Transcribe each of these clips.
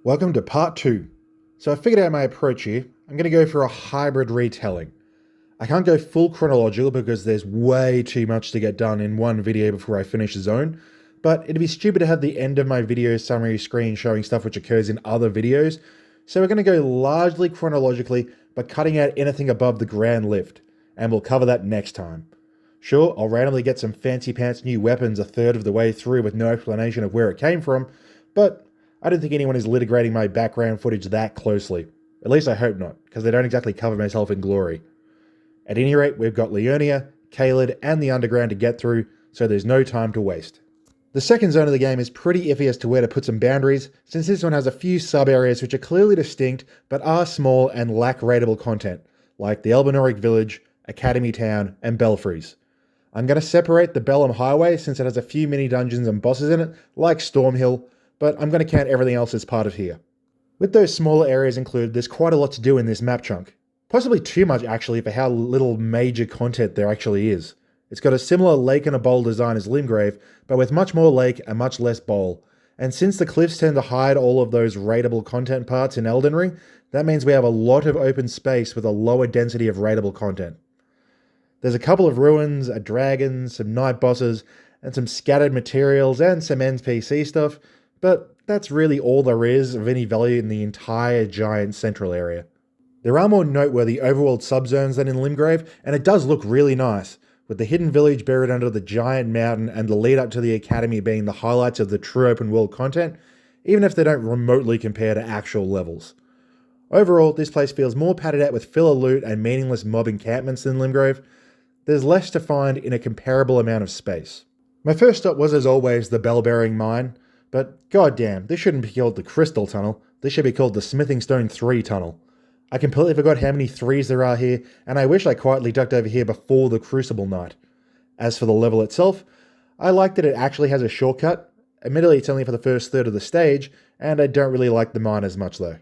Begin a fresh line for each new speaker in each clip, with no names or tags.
Welcome to part 2. So I figured out my approach here. I'm going to go for a hybrid retelling. I can't go full chronological because there's way too much to get done in one video before I finish the zone, but it'd be stupid to have the end of my video summary screen showing stuff which occurs in other videos, so we're going to go largely chronologically, but cutting out anything above the grand lift, and we'll cover that next time. Sure, I'll randomly get some fancy pants new weapons a third of the way through with no explanation of where it came from, but I don't think anyone is litigating my background footage that closely. At least I hope not, because they don't exactly cover myself in glory. At any rate, we've got Liurnia, Caelid, and the Underground to get through, so there's no time to waste. The second zone of the game is pretty iffy as to where to put some boundaries, since this one has a few sub-areas which are clearly distinct, but are small and lack rateable content, like the Elden Ring Village, Academy Town, and Belfries. I'm going to separate the Bellum Highway since it has a few mini dungeons and bosses in it, like Stormhill, but I'm going to count everything else as part of here. With those smaller areas included, there's quite a lot to do in this map chunk. Possibly too much actually for how little major content there actually is. It's got a similar lake and a bowl design as Limgrave, but with much more lake and much less bowl. And since the cliffs tend to hide all of those rateable content parts in Elden Ring, that means we have a lot of open space with a lower density of rateable content. There's a couple of ruins, a dragon, some night bosses, and some scattered materials and some NPC stuff, but that's really all there is of any value in the entire giant central area. There are more noteworthy overworld subzones than in Limgrave, and it does look really nice, with the hidden village buried under the giant mountain and the lead up to the academy being the highlights of the true open world content, even if they don't remotely compare to actual levels. Overall, this place feels more padded out with filler loot and meaningless mob encampments than Limgrave. There's less to find in a comparable amount of space. My first stop was, as always, the bell-bearing mine, but goddamn, this shouldn't be called the Crystal Tunnel, this should be called the Smithing Stone 3 Tunnel. I completely forgot how many 3s there are here, and I wish I quietly ducked over here before the Crucible Night. As for the level itself, I like that it actually has a shortcut. Admittedly, it's only for the first third of the stage, and I don't really like the mine as much though.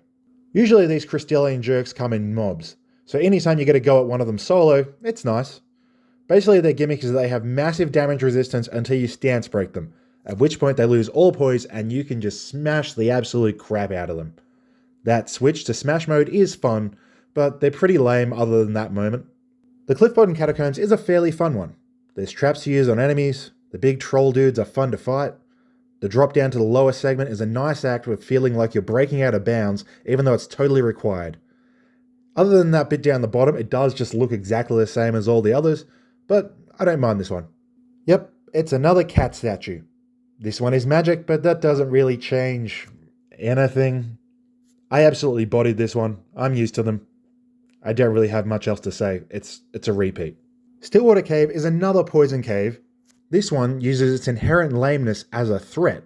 Usually these crystalline jerks come in mobs, so anytime you get a go at one of them solo, it's nice. Basically their gimmick is that they have massive damage resistance until you stance break them, at which point they lose all poise and you can just smash the absolute crap out of them. That switch to smash mode is fun, but they're pretty lame other than that moment. The Cliff Bottom Catacombs is a fairly fun one. There's traps to use on enemies, the big troll dudes are fun to fight, the drop down to the lower segment is a nice act with feeling like you're breaking out of bounds even though it's totally required. Other than that bit down the bottom, it does just look exactly the same as all the others, but I don't mind this one. Yep, it's another cat statue. This one is magic, but that doesn't really change anything. I absolutely bodied this one. I'm used to them. I don't really have much else to say. It's a repeat. Stillwater Cave is another poison cave. This one uses its inherent lameness as a threat.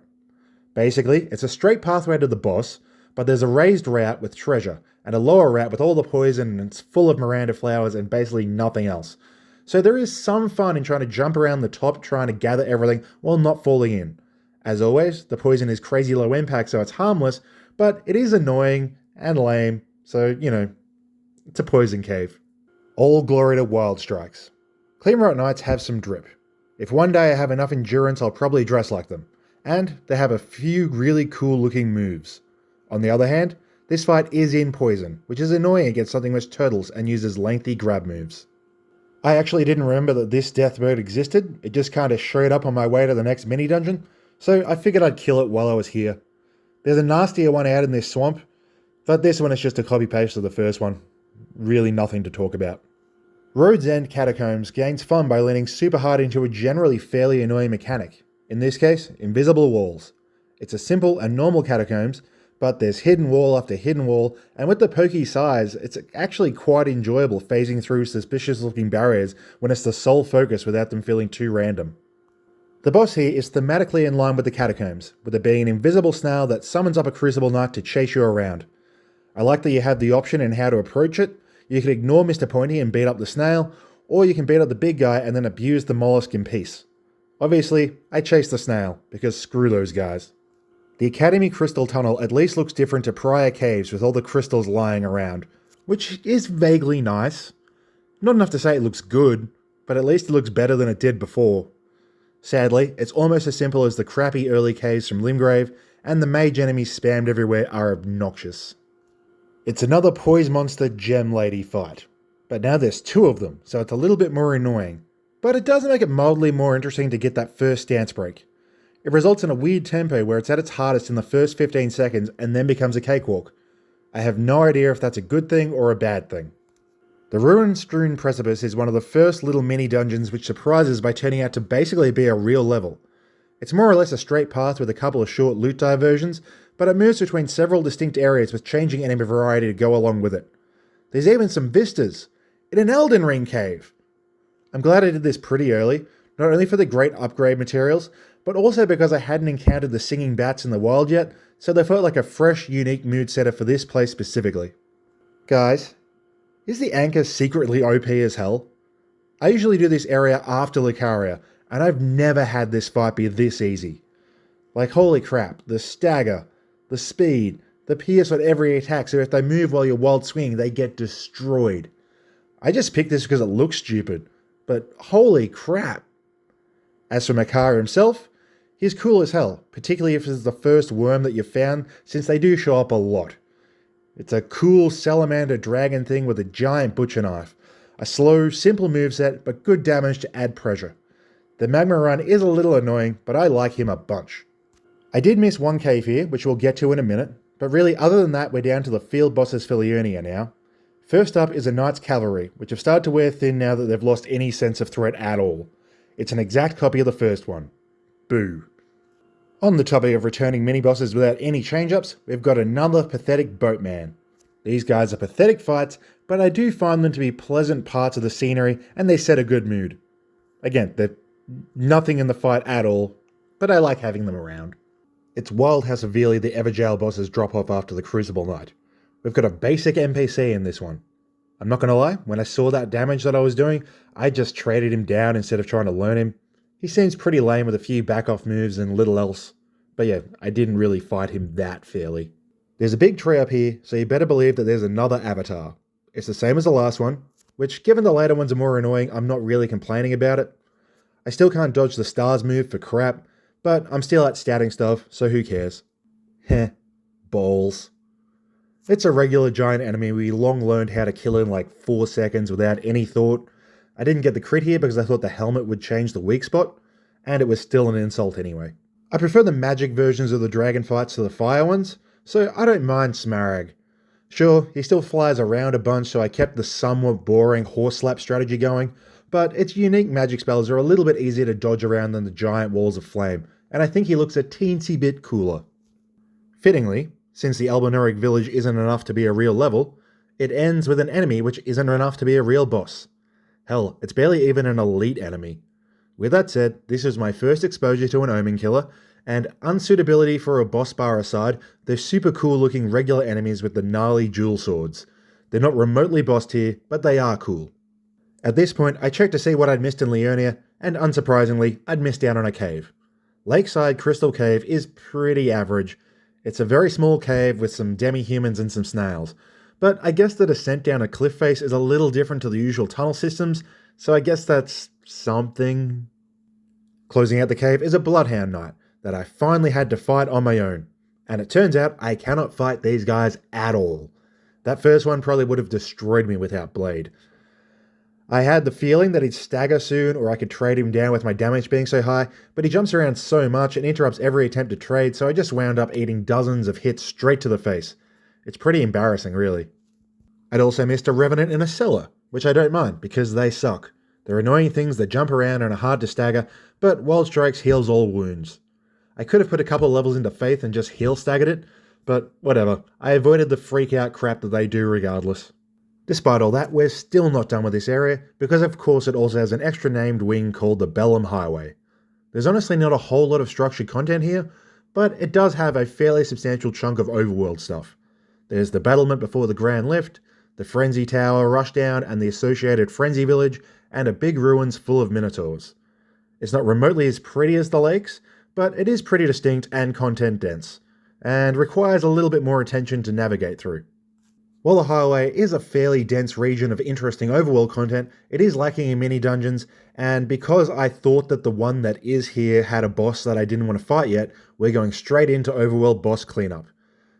Basically, it's a straight pathway to the boss, but there's a raised route with treasure, and a lower route with all the poison, and it's full of Miranda flowers and basically nothing else. So there is some fun in trying to jump around the top, trying to gather everything while not falling in. As always, the poison is crazy low impact, so it's harmless, but it is annoying and lame, so, it's a poison cave. All glory to Wild Strikes. Cleanrot Knights have some drip. If one day I have enough endurance, I'll probably dress like them. And they have a few really cool looking moves. On the other hand, this fight is in poison, which is annoying against something which turtles and uses lengthy grab moves. I actually didn't remember that this death bird existed, it just kinda showed up on my way to the next mini dungeon, so I figured I'd kill it while I was here. There's a nastier one out in this swamp, but this one is just a copy paste of the first one. Really nothing to talk about. Road's End Catacombs gains fun by leaning super hard into a generally fairly annoying mechanic. In this case, invisible walls. It's a simple and normal catacombs, but there's hidden wall after hidden wall, and with the pokey size, it's actually quite enjoyable phasing through suspicious looking barriers when it's the sole focus without them feeling too random. The boss here is thematically in line with the catacombs, with it being an invisible snail that summons up a Crucible Knight to chase you around. I like that you have the option in how to approach it. You can ignore Mr. Pointy and beat up the snail, or you can beat up the big guy and then abuse the mollusk in peace. Obviously, I chase the snail, because screw those guys. The Academy Crystal Tunnel at least looks different to prior caves with all the crystals lying around, which is vaguely nice. Not enough to say it looks good, but at least it looks better than it did before. Sadly, it's almost as simple as the crappy early caves from Limgrave, and the mage enemies spammed everywhere are obnoxious. It's another poise monster gem lady fight, but now there's two of them, so it's a little bit more annoying. But it does make it mildly more interesting to get that first stance break. It results in a weird tempo where it's at its hardest in the first 15 seconds and then becomes a cakewalk. I have no idea if that's a good thing or a bad thing. The Ruin-strewn Precipice is one of the first little mini dungeons which surprises by turning out to basically be a real level. It's more or less a straight path with a couple of short loot diversions, but it moves between several distinct areas with changing enemy variety to go along with it. There's even some vistas, in an Elden Ring cave! I'm glad I did this pretty early, not only for the great upgrade materials, but also because I hadn't encountered the singing bats in the wild yet, so they felt like a fresh, unique mood setter for this place specifically. Guys, is the anchor secretly OP as hell? I usually do this area after Lucaria, and I've never had this fight be this easy. Like holy crap, the stagger, the speed, the pierce on every attack, so if they move while you're wild swinging, they get destroyed. I just picked this because it looks stupid, but holy crap. As for Makar himself, he's cool as hell, particularly if it's the first worm that you've found, since they do show up a lot. It's a cool salamander dragon thing with a giant butcher knife. A slow, simple moveset, but good damage to add pressure. The magma run is a little annoying, but I like him a bunch. I did miss one cave here, which we'll get to in a minute, but really other than that we're down to the field bosses for Liurnia now. First up is a Knight's Cavalry, which have started to wear thin now that they've lost any sense of threat at all. It's an exact copy of the first one. Boo. On the topic of returning mini-bosses without any change-ups, we've got another pathetic boatman. These guys are pathetic fights, but I do find them to be pleasant parts of the scenery and they set a good mood. Again, they're nothing in the fight at all, but I like having them around. It's wild how severely the Evergaol bosses drop off after the Crucible Knight. We've got a basic NPC in this one. I'm not gonna lie, when I saw that damage that I was doing, I just traded him down instead of trying to learn him. He seems pretty lame with a few back-off moves and little else. But yeah, I didn't really fight him that fairly. There's a big tree up here, so you better believe that there's another avatar. It's the same as the last one, which given the later ones are more annoying, I'm not really complaining about it. I still can't dodge the stars move for crap, but I'm still at statting stuff, so who cares? Heh, balls. It's a regular giant enemy we long learned how to kill in like 4 seconds without any thought. I didn't get the crit here because I thought the helmet would change the weak spot, and it was still an insult anyway. I prefer the magic versions of the dragon fights to the fire ones, so I don't mind Smarag. Sure, he still flies around a bunch, so I kept the somewhat boring horse slap strategy going, but its unique magic spells are a little bit easier to dodge around than the giant walls of flame, and I think he looks a teensy bit cooler. Fittingly, since the Albinauric village isn't enough to be a real level, it ends with an enemy which isn't enough to be a real boss. Hell, it's barely even an elite enemy. With that said, this was my first exposure to an Omen Killer, and unsuitability for a boss bar aside, they're super cool looking regular enemies with the gnarly dual swords. They're not remotely boss tier, but they are cool. At this point, I checked to see what I'd missed in Liurnia, and unsurprisingly, I'd missed out on a cave. Lakeside Crystal Cave is pretty average. It's a very small cave with some demi-humans and some snails, but I guess the descent down a cliff face is a little different to the usual tunnel systems, so I guess that's something. Closing out the cave is a Bloodhound Knight that I finally had to fight on my own, and it turns out I cannot fight these guys at all. That first one probably would have destroyed me without Blade. I had the feeling that he'd stagger soon or I could trade him down with my damage being so high, but he jumps around so much and interrupts every attempt to trade, so I just wound up eating dozens of hits straight to the face. It's pretty embarrassing, really. I'd also missed a Revenant in a cellar, which I don't mind because they suck. They're annoying things that jump around and are hard to stagger, but Wild Strikes heals all wounds. I could have put a couple levels into Faith and just heal staggered it, but whatever, I avoided the freak out crap that they do regardless. Despite all that, we're still not done with this area, because of course it also has an extra named wing called the Bellum Highway. There's honestly not a whole lot of structured content here, but it does have a fairly substantial chunk of overworld stuff. There's the battlement before the Grand Lift, the Frenzy Tower, Rushdown, and the associated Frenzy Village, and a big ruins full of Minotaurs. It's not remotely as pretty as the lakes, but it is pretty distinct and content dense, and requires a little bit more attention to navigate through. While the highway is a fairly dense region of interesting overworld content, it is lacking in mini dungeons, and because I thought that the one that is here had a boss that I didn't want to fight yet, we're going straight into overworld boss cleanup.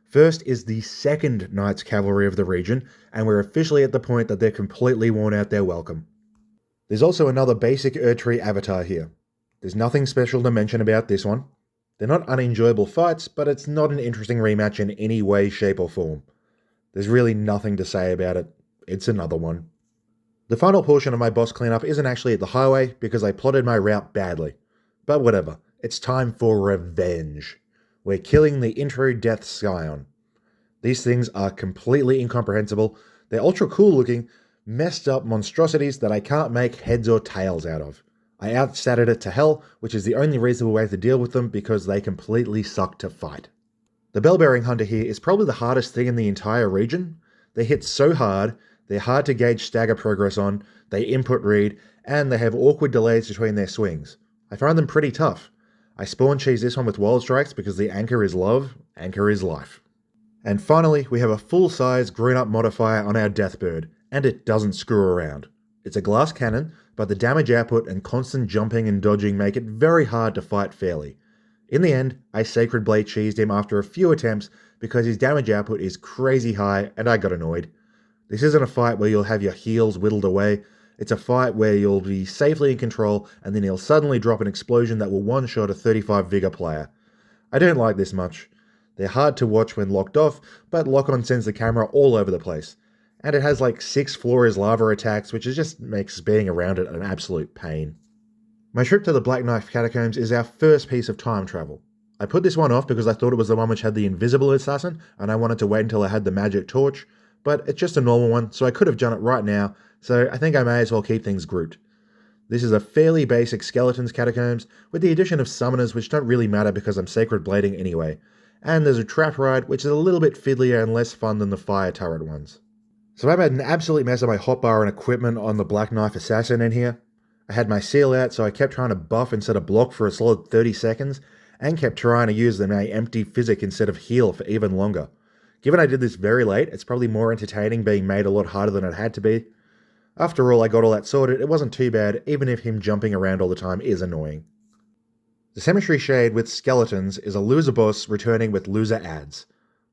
First is the second Knights Cavalry of the region, and we're officially at the point that they're completely worn out their welcome. There's also another basic Erdtree avatar here. There's nothing special to mention about this one. They're not unenjoyable fights, but it's not an interesting rematch in any way, shape, or form. There's really nothing to say about it. It's another one. The final portion of my boss cleanup isn't actually at the highway because I plotted my route badly. But whatever, it's time for revenge. We're killing the intro Death Scion. These things are completely incomprehensible. They're ultra cool looking, messed up monstrosities that I can't make heads or tails out of. I outstatted it to hell, which is the only reasonable way to deal with them because they completely suck to fight. The Bell-Bearing Hunter here is probably the hardest thing in the entire region. They hit so hard, they're hard to gauge stagger progress on, they input read, and they have awkward delays between their swings. I find them pretty tough. I spawn cheese this one with Wild Strikes because the anchor is love, anchor is life. And finally, we have a full-size grown-up modifier on our Deathbird, and it doesn't screw around. It's a glass cannon, but the damage output and constant jumping and dodging make it very hard to fight fairly. In the end, I Sacred Blade cheesed him after a few attempts because his damage output is crazy high and I got annoyed. This isn't a fight where you'll have your heals whittled away, it's a fight where you'll be safely in control and then he'll suddenly drop an explosion that will one-shot a 35 Vigor player. I don't like this much. They're hard to watch when locked off, but lock-on sends the camera all over the place. And it has like 6 Flores lava attacks, which just makes being around it an absolute pain. My trip to the Black Knife Catacombs is our first piece of time travel. I put this one off because I thought it was the one which had the invisible assassin, and I wanted to wait until I had the magic torch, but it's just a normal one, so I could have done it right now, so I think I may as well keep things grouped. This is a fairly basic Skeletons Catacombs, with the addition of summoners which don't really matter because I'm Sacred Blading anyway, and there's a trap ride which is a little bit fiddlier and less fun than the fire turret ones. So I made an absolute mess of my hotbar and equipment on the Black Knife Assassin in here. I had my seal out, so I kept trying to buff instead of block for a solid 30 seconds, and kept trying to use my empty physic instead of heal for even longer. Given I did this very late, it's probably more entertaining being made a lot harder than it had to be. After all, I got all that sorted, it wasn't too bad, even if him jumping around all the time is annoying. The Cemetery Shade with Skeletons is a loser boss returning with loser ads.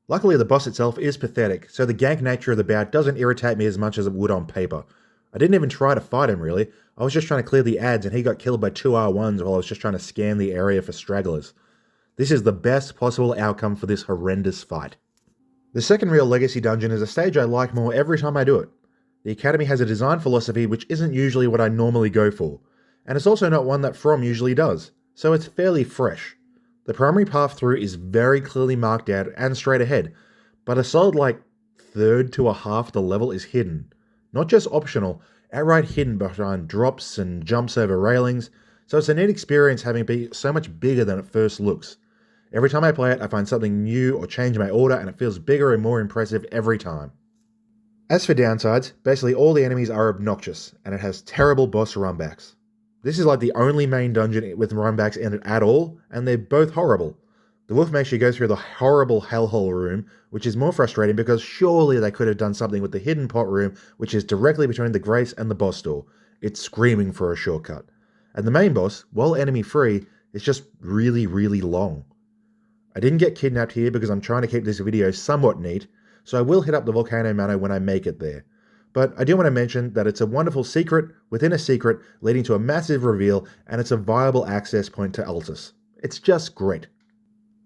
Luckily, the boss itself is pathetic, so the gank nature of the bout doesn't irritate me as much as it would on paper. I didn't even try to fight him really, I was just trying to clear the ads and he got killed by 2 R1s while I was just trying to scan the area for stragglers. This is the best possible outcome for this horrendous fight. The second real legacy dungeon is a stage I like more every time I do it. The Academy has a design philosophy which isn't usually what I normally go for, and it's also not one that From usually does, so it's fairly fresh. The primary path through is very clearly marked out and straight ahead, but a solid third to a half the level is hidden. Not just optional, outright hidden behind drops and jumps over railings, so it's a neat experience having it be so much bigger than it first looks. Every time I play it, I find something new or change my order and it feels bigger and more impressive every time. As for downsides, basically all the enemies are obnoxious, and it has terrible boss runbacks. This is like the only main dungeon with runbacks in it at all, and they're both horrible. The wolf makes you go through the horrible hellhole room, which is more frustrating because surely they could have done something with the hidden pot room, which is directly between the Grace and the boss door. It's screaming for a shortcut. And the main boss, while enemy free, is just really, really long. I didn't get kidnapped here because I'm trying to keep this video somewhat neat, so I will hit up the Volcano Manor when I make it there. But I do want to mention that it's a wonderful secret within a secret leading to a massive reveal, and it's a viable access point to Altus. It's just great.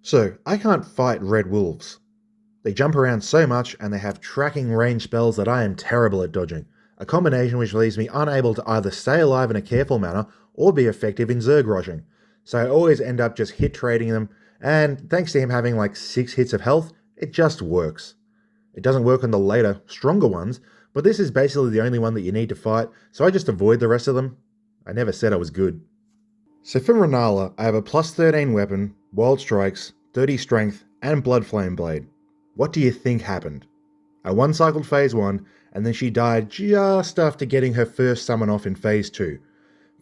So, I can't fight red wolves. They jump around so much and they have tracking range spells that I am terrible at dodging, a combination which leaves me unable to either stay alive in a careful manner or be effective in Zerg rushing. So I always end up just hit trading them, and thanks to him having 6 hits of health, it just works. It doesn't work on the later, stronger ones, but this is basically the only one that you need to fight, so I just avoid the rest of them. I never said I was good. So for Renala, I have a plus 13 weapon, Wild Strikes, 30 Strength, and Blood Flame Blade. What do you think happened? I one-cycled Phase 1, and then she died just after getting her first summon off in Phase 2.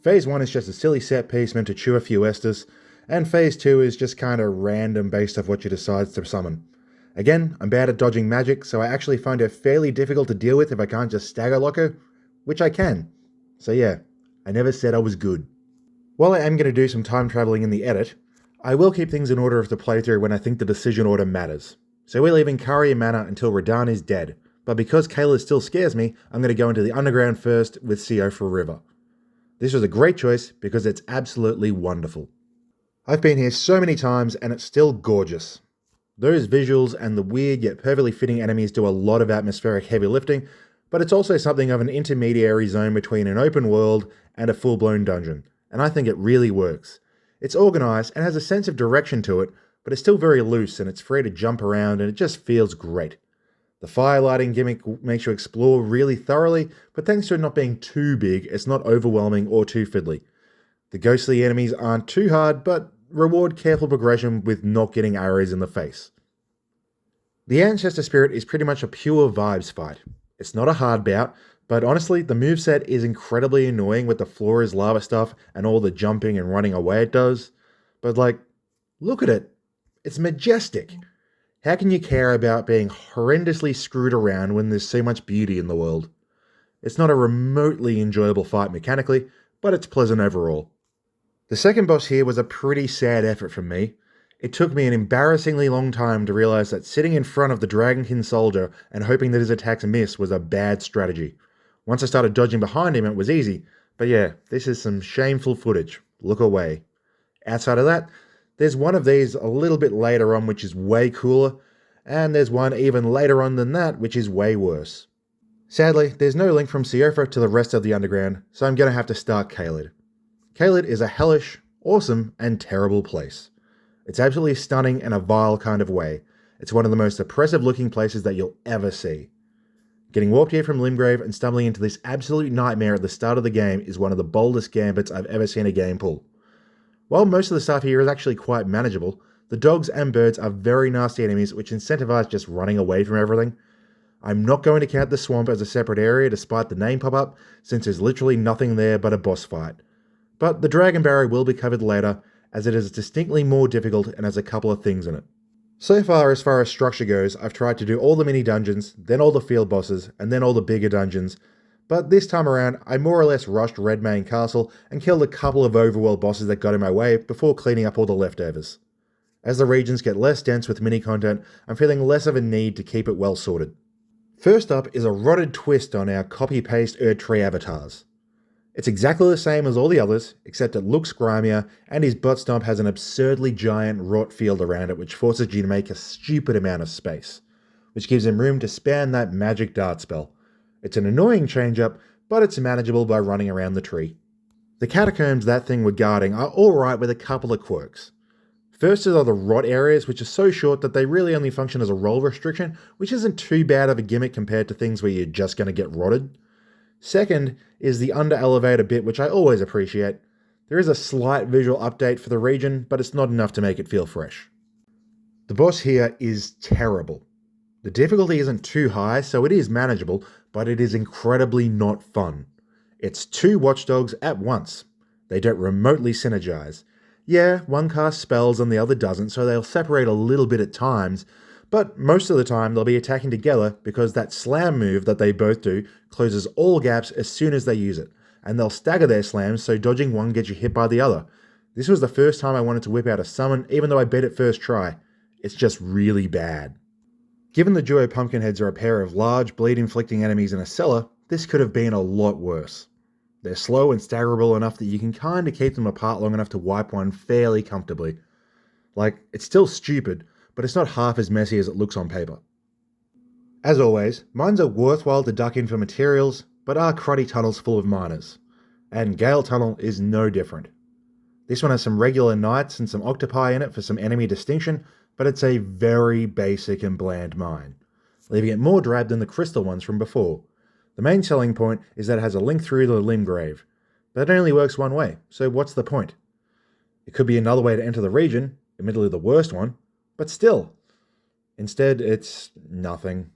Phase 1 is just a silly set piece meant to chew a few Estus, and Phase 2 is just kinda random based off what she decides to summon. Again, I'm bad at dodging magic, so I actually find her fairly difficult to deal with if I can't just stagger lock her, which I can. So yeah, I never said I was good. While I am going to do some time traveling in the edit, I will keep things in order of the playthrough when I think the decision order matters. So we're leaving Caria Manor until Radahn is dead, but because Caelid still scares me, I'm going to go into the underground first with Siofra River. This was a great choice because it's absolutely wonderful. I've been here so many times and it's still gorgeous. Those visuals and the weird yet perfectly fitting enemies do a lot of atmospheric heavy lifting, but it's also something of an intermediary zone between an open world and a full-blown dungeon, and I think it really works. It's organised and has a sense of direction to it, but it's still very loose and it's free to jump around and it just feels great. The firelighting gimmick makes you explore really thoroughly, but thanks to it not being too big, it's not overwhelming or too fiddly. The ghostly enemies aren't too hard, but reward careful progression with not getting arrows in the face. The Ancestor Spirit is pretty much a pure vibes fight. It's not a hard bout, but honestly, the moveset is incredibly annoying with the floor is lava stuff and all the jumping and running away it does. But look at it. It's majestic. How can you care about being horrendously screwed around when there's so much beauty in the world? It's not a remotely enjoyable fight mechanically, but it's pleasant overall. The second boss here was a pretty sad effort from me. It took me an embarrassingly long time to realise that sitting in front of the Dragonkin soldier and hoping that his attacks miss was a bad strategy. Once I started dodging behind him, it was easy, but yeah, this is some shameful footage. Look away. Outside of that, there's one of these a little bit later on which is way cooler, and there's one even later on than that which is way worse. Sadly, there's no link from Siofra to the rest of the underground, so I'm going to have to start Caelid. Caelid is a hellish, awesome, and terrible place. It's absolutely stunning in a vile kind of way. It's one of the most oppressive looking places that you'll ever see. Getting warped here from Limgrave and stumbling into this absolute nightmare at the start of the game is one of the boldest gambits I've ever seen a game pull. While most of the stuff here is actually quite manageable, the dogs and birds are very nasty enemies which incentivize just running away from everything. I'm not going to count the swamp as a separate area despite the name pop-up, since there's literally nothing there but a boss fight. But the Dragon Barrow will be covered later, as it is distinctly more difficult and has a couple of things in it. So far as structure goes, I've tried to do all the mini dungeons, then all the field bosses, and then all the bigger dungeons, but this time around I more or less rushed Redmane Castle and killed a couple of overworld bosses that got in my way before cleaning up all the leftovers. As the regions get less dense with mini content, I'm feeling less of a need to keep it well sorted. First up is a rotted twist on our copy-paste Erdtree avatars. It's exactly the same as all the others, except it looks grimier, and his butt stomp has an absurdly giant rot field around it which forces you to make a stupid amount of space, which gives him room to spam that magic dart spell. It's an annoying change-up, but it's manageable by running around the tree. The catacombs that thing we're guarding are alright with a couple of quirks. First are the rot areas, which are so short that they really only function as a roll restriction, which isn't too bad of a gimmick compared to things where you're just going to get rotted. Second is the under-elevator bit, which I always appreciate. There is a slight visual update for the region, but it's not enough to make it feel fresh. The boss here is terrible. The difficulty isn't too high, so it is manageable, but it is incredibly not fun. It's two watchdogs at once. They don't remotely synergize. Yeah, one casts spells and the other doesn't, so they'll separate a little bit at times, but most of the time they'll be attacking together because that slam move that they both do closes all gaps as soon as they use it, and they'll stagger their slams so dodging one gets you hit by the other. This was the first time I wanted to whip out a summon, even though I beat it first try. It's just really bad. Given the duo Pumpkinheads are a pair of large, bleed-inflicting enemies in a cellar, this could have been a lot worse. They're slow and staggerable enough that you can kinda keep them apart long enough to wipe one fairly comfortably. It's still stupid, but it's not half as messy as it looks on paper. As always, mines are worthwhile to duck in for materials, but are cruddy tunnels full of miners. And Gale Tunnel is no different. This one has some regular knights and some octopi in it for some enemy distinction, but it's a very basic and bland mine, leaving it more drab than the crystal ones from before. The main selling point is that it has a link through to the Limgrave, but it only works one way, so what's the point? It could be another way to enter the region, admittedly the worst one, but still. Instead, it's nothing.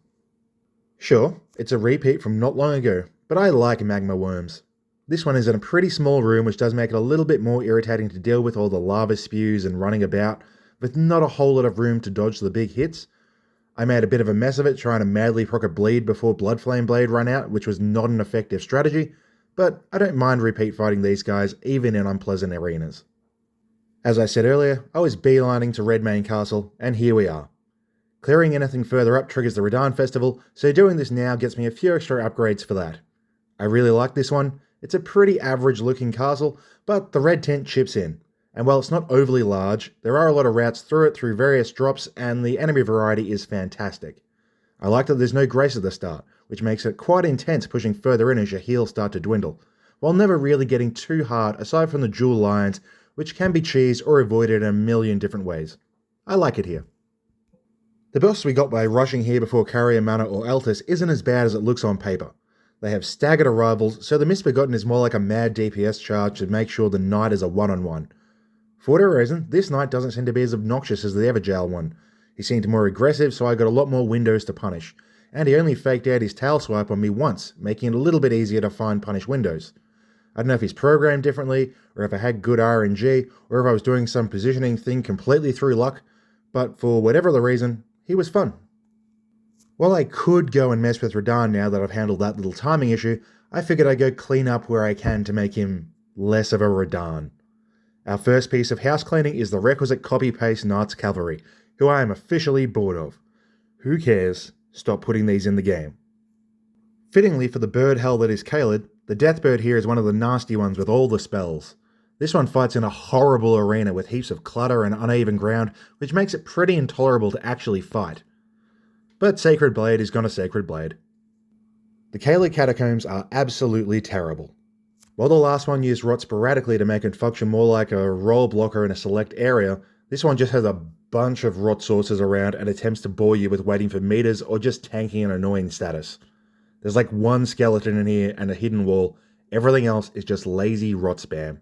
Sure, it's a repeat from not long ago, but I like magma worms. This one is in a pretty small room, which does make it a little bit more irritating to deal with all the lava spews and running about, with not a whole lot of room to dodge the big hits. I made a bit of a mess of it trying to madly proc a bleed before Bloodflame Blade ran out, which was not an effective strategy, but I don't mind repeat fighting these guys even in unpleasant arenas. As I said earlier, I was beelining to Redmane Castle, and here we are. Clearing anything further up triggers the Radahn Festival, so doing this now gets me a few extra upgrades for that. I really like this one. It's a pretty average looking castle, but the red tent chips in. And while it's not overly large, there are a lot of routes through it through various drops, and the enemy variety is fantastic. I like that there's no grace at the start, which makes it quite intense pushing further in as your heals start to dwindle, while never really getting too hard aside from the dual lines, which can be cheesed or avoided in a million different ways. I like it here. The boss we got by rushing here before Carrier Mana or Altus isn't as bad as it looks on paper. They have staggered arrivals, so the Misbegotten is more like a mad DPS charge to make sure the knight is a one-on-one. For whatever reason, this knight doesn't seem to be as obnoxious as the Everjail one. He seemed more aggressive, so I got a lot more windows to punish, and he only faked out his tail swipe on me once, making it a little bit easier to find punish windows. I don't know if he's programmed differently, or if I had good RNG, or if I was doing some positioning thing completely through luck, but for whatever the reason, he was fun. While I could go and mess with Radahn now that I've handled that little timing issue, I figured I'd go clean up where I can to make him less of a Radahn. Our first piece of house cleaning is the requisite copy-paste Knights Cavalry, who I am officially bored of. Who cares? Stop putting these in the game. Fittingly for the bird hell that is Caelid, the Deathbird here is one of the nasty ones with all the spells. This one fights in a horrible arena with heaps of clutter and uneven ground, which makes it pretty intolerable to actually fight. But Sacred Blade is gonna Sacred Blade. The Caelid Catacombs are absolutely terrible. While the last one used rot sporadically to make it function more like a roll blocker in a select area, this one just has a bunch of rot sources around and attempts to bore you with waiting for meters or just tanking an annoying status. There's like one skeleton in here and a hidden wall, everything else is just lazy rot spam.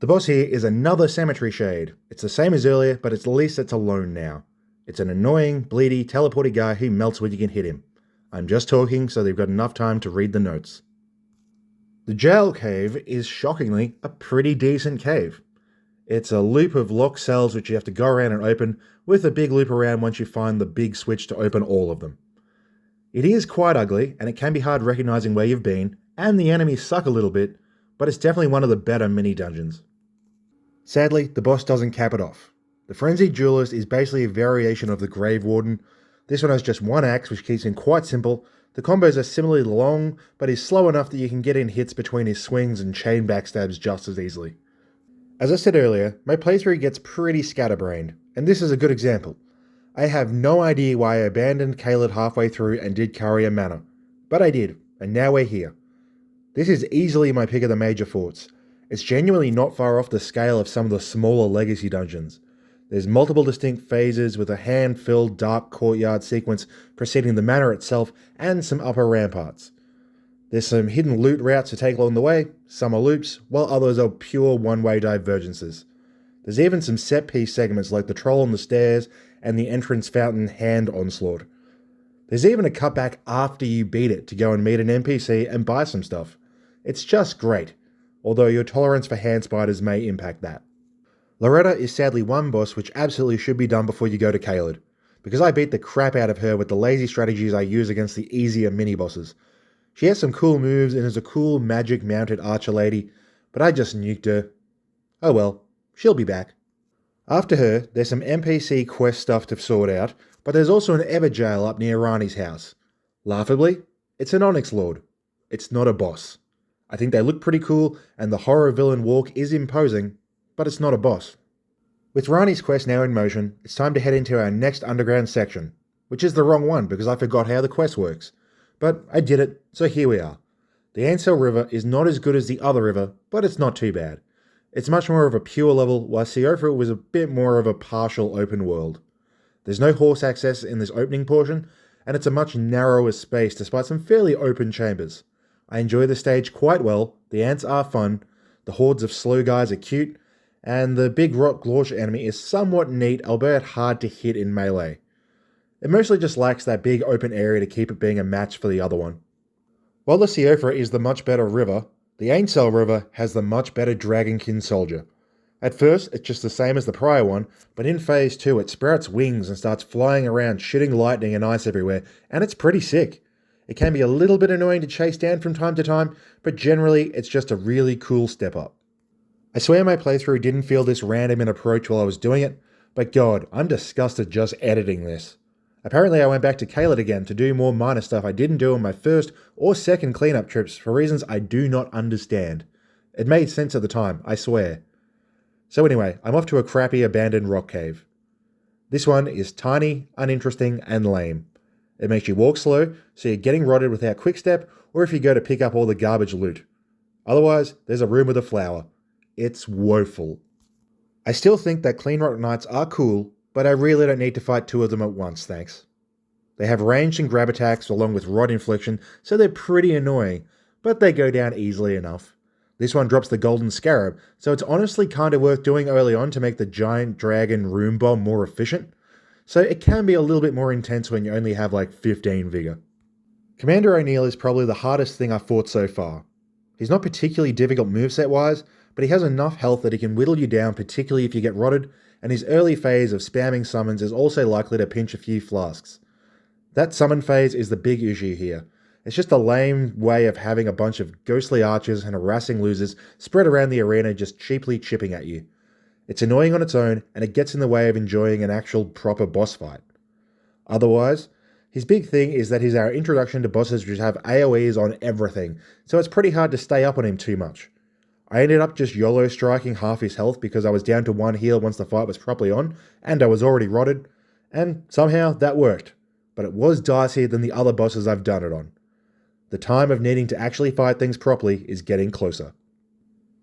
The boss here is another Cemetery Shade. It's the same as earlier, but at least it's alone now. It's an annoying, bleedy, teleporty guy who melts when you can hit him. I'm just talking so they've got enough time to read the notes. The Jail Cave is shockingly a pretty decent cave. It's a loop of locked cells which you have to go around and open, with a big loop around once you find the big switch to open all of them. It is quite ugly, and it can be hard recognizing where you've been, and the enemies suck a little bit, but it's definitely one of the better mini-dungeons. Sadly, the boss doesn't cap it off. The Frenzied Duelist is basically a variation of the Grave Warden. This one has just one axe, which keeps him quite simple. The combos are similarly long, but he's slow enough that you can get in hits between his swings and chain backstabs just as easily. As I said earlier, my playthrough gets pretty scatterbrained, and this is a good example. I have no idea why I abandoned Caelid halfway through and did Carrier Mana, but I did, and now we're here. This is easily my pick of the major forts. It's genuinely not far off the scale of some of the smaller legacy dungeons. There's multiple distinct phases with a hand-filled dark courtyard sequence preceding the manor itself and some upper ramparts. There's some hidden loot routes to take along the way, some are loops, while others are pure one-way divergences. There's even some set-piece segments like the troll on the stairs and the entrance fountain hand onslaught. There's even a cutback after you beat it to go and meet an NPC and buy some stuff. It's just great, although your tolerance for hand spiders may impact that. Loretta is sadly one boss which absolutely should be done before you go to Caelid, because I beat the crap out of her with the lazy strategies I use against the easier mini-bosses. She has some cool moves and is a cool magic-mounted archer lady, but I just nuked her. Oh well, she'll be back. After her, there's some NPC quest stuff to sort out, but there's also an Everjail up near Rani's house. Laughably, it's an Onyx Lord. It's not a boss. I think they look pretty cool, and the horror villain walk is imposing, but it's not a boss. With Rani's quest now in motion, it's time to head into our next underground section, which is the wrong one because I forgot how the quest works. But I did it, so here we are. The Ansel River is not as good as the other river, but it's not too bad. It's much more of a pure level, while Siofra was a bit more of a partial open world. There's no horse access in this opening portion, and it's a much narrower space despite some fairly open chambers. I enjoy the stage quite well, the ants are fun, the hordes of slow guys are cute, and the big rock launch enemy is somewhat neat, albeit hard to hit in melee. It mostly just lacks that big open area to keep it being a match for the other one. While the Siofra is the much better river, the Ainsel River has the much better Dragonkin soldier. At first, it's just the same as the prior one, but in phase 2 it sprouts wings and starts flying around, shitting lightning and ice everywhere, and it's pretty sick. It can be a little bit annoying to chase down from time to time, but generally it's just a really cool step up. I swear my playthrough didn't feel this random in approach while I was doing it, but god, I'm disgusted just editing this. Apparently I went back to Caelid again to do more minor stuff I didn't do on my first or second cleanup trips for reasons I do not understand. It made sense at the time, I swear. So anyway, I'm off to a crappy abandoned rock cave. This one is tiny, uninteresting, and lame. It makes you walk slow, so you're getting rotted without quickstep, or if you go to pick up all the garbage loot. Otherwise, there's a room with a flower. It's woeful. I still think that clean rock knights are cool, but I really don't need to fight 2 of them at once, thanks. They have ranged and grab attacks along with rod infliction, so they're pretty annoying, but they go down easily enough. This one drops the golden scarab, so it's honestly kind of worth doing early on to make the giant dragon room bomb more efficient. So it can be a little bit more intense when you only have like 15 vigor. Commander O'Neill is probably the hardest thing I've fought so far. He's not particularly difficult moveset wise, but he has enough health that he can whittle you down, particularly if you get rotted, and his early phase of spamming summons is also likely to pinch a few flasks. That summon phase is the big issue here. It's just a lame way of having a bunch of ghostly archers and harassing losers spread around the arena just cheaply chipping at you. It's annoying on its own, and it gets in the way of enjoying an actual proper boss fight. Otherwise, his big thing is that he's our introduction to bosses which have AoEs on everything, so it's pretty hard to stay up on him too much. I ended up just YOLO striking half his health because I was down to 1 heal once the fight was properly on, and I was already rotted, and somehow that worked, but it was dicier than the other bosses I've done it on. The time of needing to actually fight things properly is getting closer.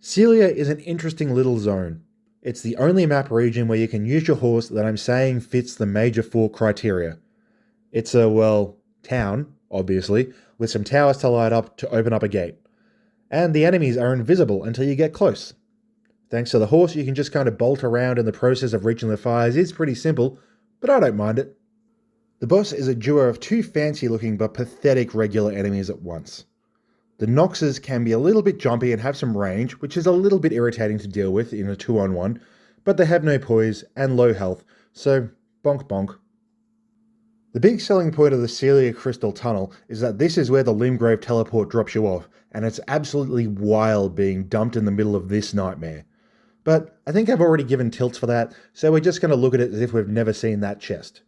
Celia is an interesting little zone. It's the only map region where you can use your horse that I'm saying fits the major 4 criteria. It's a, well, town, obviously, with some towers to light up to open up a gate. And the enemies are invisible until you get close. Thanks to the horse, you can just kind of bolt around, and the process of reaching the fires is pretty simple, but I don't mind it. The boss is a duo of 2 fancy-looking but pathetic regular enemies at once. The Noxes can be a little bit jumpy and have some range, which is a little bit irritating to deal with in a 2-on-1, but they have no poise and low health, so bonk bonk. The big selling point of the Celia Crystal Tunnel is that this is where the Limgrave teleport drops you off, and it's absolutely wild being dumped in the middle of this nightmare. But I think I've already given tilts for that, so we're just going to look at it as if we've never seen that chest.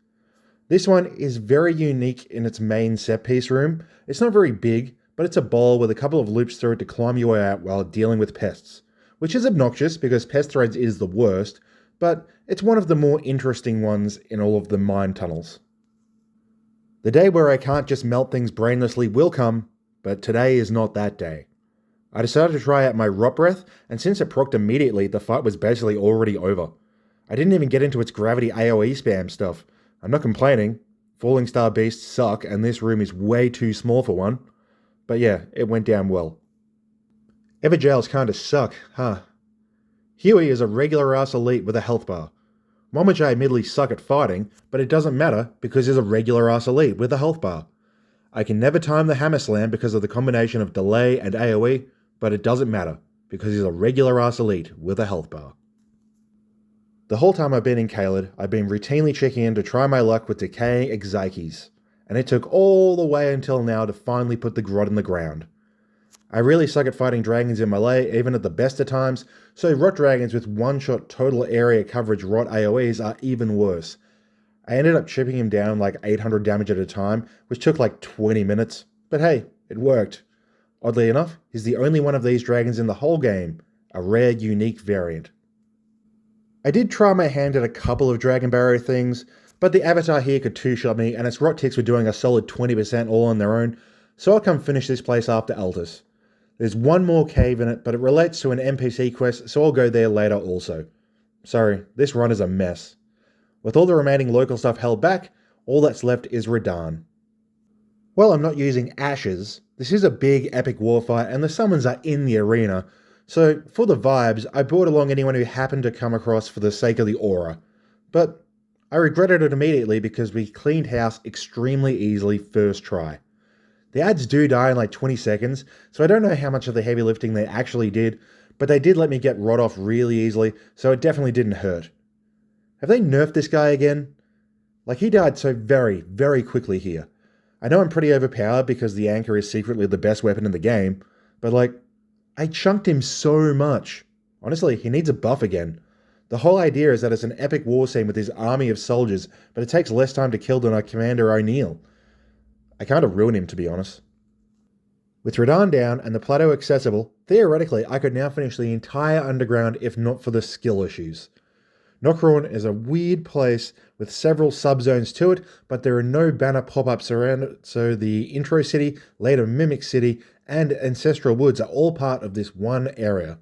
This one is very unique in its main set piece room. It's not very big, but it's a bowl with a couple of loops through it to climb your way out while dealing with pests, which is obnoxious because pest threads is the worst, but it's one of the more interesting ones in all of the mine tunnels. The day where I can't just melt things brainlessly will come, but today is not that day. I decided to try out my Rot Breath, and since it procced immediately, the fight was basically already over. I didn't even get into its gravity AoE spam stuff. I'm not complaining. Falling Star Beasts suck, and this room is way too small for one. But yeah, it went down well. Everjails kinda suck, huh? Huey is a regular ass elite with a health bar. Momaj admittedly suck at fighting, but it doesn't matter because he's a regular ass elite with a health bar. I can never time the Hammer Slam because of the combination of delay and AoE, but it doesn't matter because he's a regular ass elite with a health bar. The whole time I've been in Caelid, I've been routinely checking in to try my luck with decaying Exikes, and it took all the way until now to finally put the Grot in the ground. I really suck at fighting dragons in melee, even at the best of times, so rot dragons with one-shot total area coverage rot AoEs are even worse. I ended up chipping him down like 800 damage at a time, which took like 20 minutes, but hey, it worked. Oddly enough, he's the only one of these dragons in the whole game, a rare unique variant. I did try my hand at a couple of Dragon Barrier things, but the avatar here could two-shot me and its rot ticks were doing a solid 20% all on their own, so I'll come finish this place after Altus. There's one more cave in it, but it relates to an NPC quest, so I'll go there later also. Sorry, this run is a mess. With all the remaining local stuff held back, all that's left is Radahn. While I'm not using Ashes, this is a big epic warfight and the summons are in the arena, so for the vibes, I brought along anyone who happened to come across for the sake of the aura. But I regretted it immediately because we cleaned house extremely easily first try. The ads do die in like 20 seconds, so I don't know how much of the heavy lifting they actually did, but they did let me get rot off really easily, so it definitely didn't hurt. Have they nerfed this guy again? Like, he died so very, very quickly here. I know I'm pretty overpowered because the anchor is secretly the best weapon in the game, but like, I chunked him so much. Honestly, he needs a buff again. The whole idea is that it's an epic war scene with his army of soldiers, but it takes less time to kill than our Commander O'Neill. I kind of ruined him, to be honest. With Radahn down and the plateau accessible, theoretically I could now finish the entire underground if not for the skill issues. Nokron is a weird place with several subzones to it, but there are no banner pop-ups around it, so the intro city, later Mimic City, and Ancestral Woods are all part of this one area.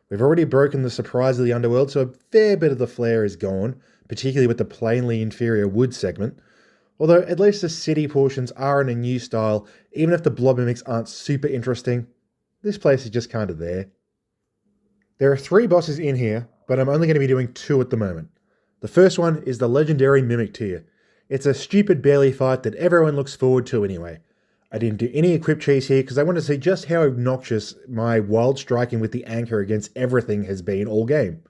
We've already broken the surprise of the underworld, so a fair bit of the flair is gone, particularly with the plainly inferior wood segment. Although at least the city portions are in a new style, even if the blob mimics aren't super interesting. This place is just kind of there. There are 3 bosses in here, but I'm only going to be doing 2 at the moment. The first one is the legendary Mimic tier. It's a stupid barely fight that everyone looks forward to anyway. I didn't do any equip cheese here because I wanted to see just how obnoxious my wild striking with the anchor against everything has been all game.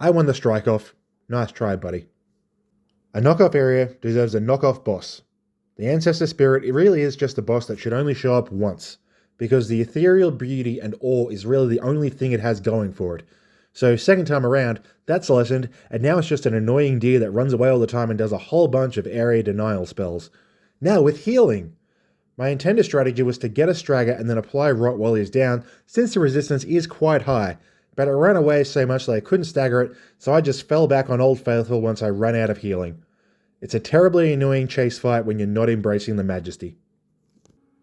I won the strike off. Nice try, buddy. A knockoff area deserves a knockoff boss. The Ancestor Spirit, it really is just a boss that should only show up once, because the ethereal beauty and awe is really the only thing it has going for it. So second time around, that's lessened, and now it's just an annoying deer that runs away all the time and does a whole bunch of area denial spells. Now with healing! My intended strategy was to get a Stragger and then apply Rot while he's down, since the resistance is quite high, but it ran away so much that I couldn't stagger it, so I just fell back on Old Faithful once I ran out of healing. It's a terribly annoying chase fight when you're not embracing the Majesty.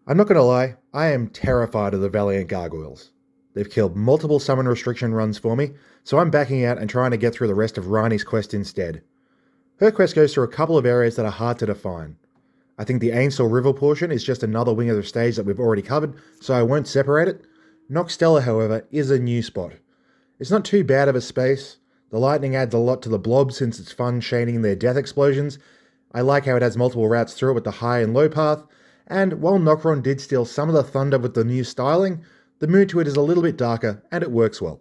I'm not going to lie, I am terrified of the Valiant Gargoyles. They've killed multiple summon restriction runs for me, so I'm backing out and trying to get through the rest of Rani's quest instead. Her quest goes through a couple of areas that are hard to define. I think the Ainsel River portion is just another wing of the stage that we've already covered, so I won't separate it. Noxtella, however, is a new spot. It's not too bad of a space. The lightning adds a lot to the blob since it's fun chaining their death explosions. I like how it has multiple routes through it with the high and low path, and while Nokron did steal some of the thunder with the new styling, the mood to it is a little bit darker and it works well.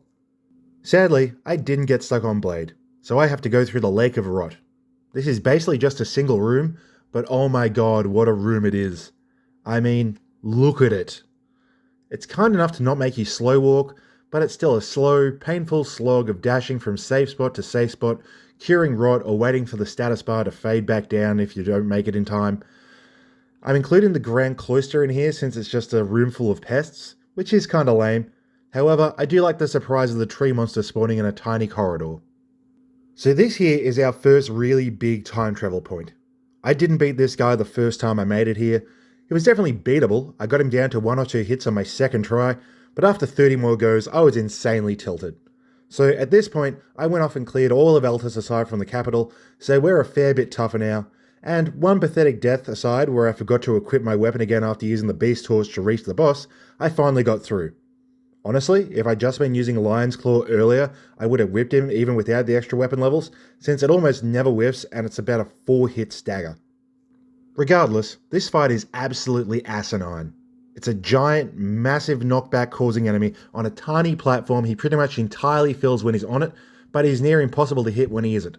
Sadly, I didn't get stuck on Blade, so I have to go through the Lake of Rot. This is basically just a single room, but oh my god, what a room it is. I mean, look at it. It's kind enough to not make you slow walk, but it's still a slow, painful slog of dashing from safe spot to safe spot, curing rot or waiting for the status bar to fade back down if you don't make it in time. I'm including the Grand Cloister in here since it's just a room full of pests, which is kinda lame. However, I do like the surprise of the tree monster spawning in a tiny corridor. So this here is our first really big time travel point. I didn't beat this guy the first time I made it here. It was definitely beatable. I got him down to 1 or 2 hits on my second try, but after 30 more goes, I was insanely tilted. So at this point, I went off and cleared all of Eltis aside from the capital, so we're a fair bit tougher now. And one pathetic death aside, where I forgot to equip my weapon again after using the Beast Torch to reach the boss, I finally got through. Honestly, if I'd just been using Lion's Claw earlier, I would have whipped him even without the extra weapon levels, since it almost never whiffs and it's about a 4-hit stagger. Regardless, this fight is absolutely asinine. It's a giant, massive knockback causing enemy on a tiny platform he pretty much entirely fills when he's on it, but he's near impossible to hit when he isn't.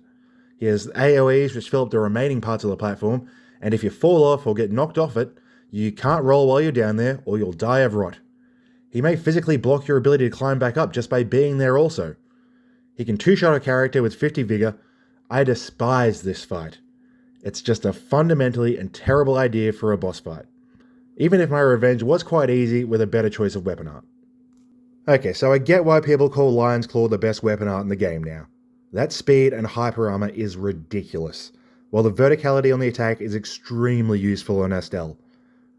He has AoEs which fill up the remaining parts of the platform, and if you fall off or get knocked off it, you can't roll while you're down there or you'll die of rot. He may physically block your ability to climb back up just by being there also. He can 2-shot a character with 50 vigor. I despise this fight. It's just a fundamentally and terrible idea for a boss fight. Even if my revenge was quite easy with a better choice of weapon art. Okay, so I get why people call Lion's Claw the best weapon art in the game now. That speed and hyper armor is ridiculous, while the verticality on the attack is extremely useful on Estelle.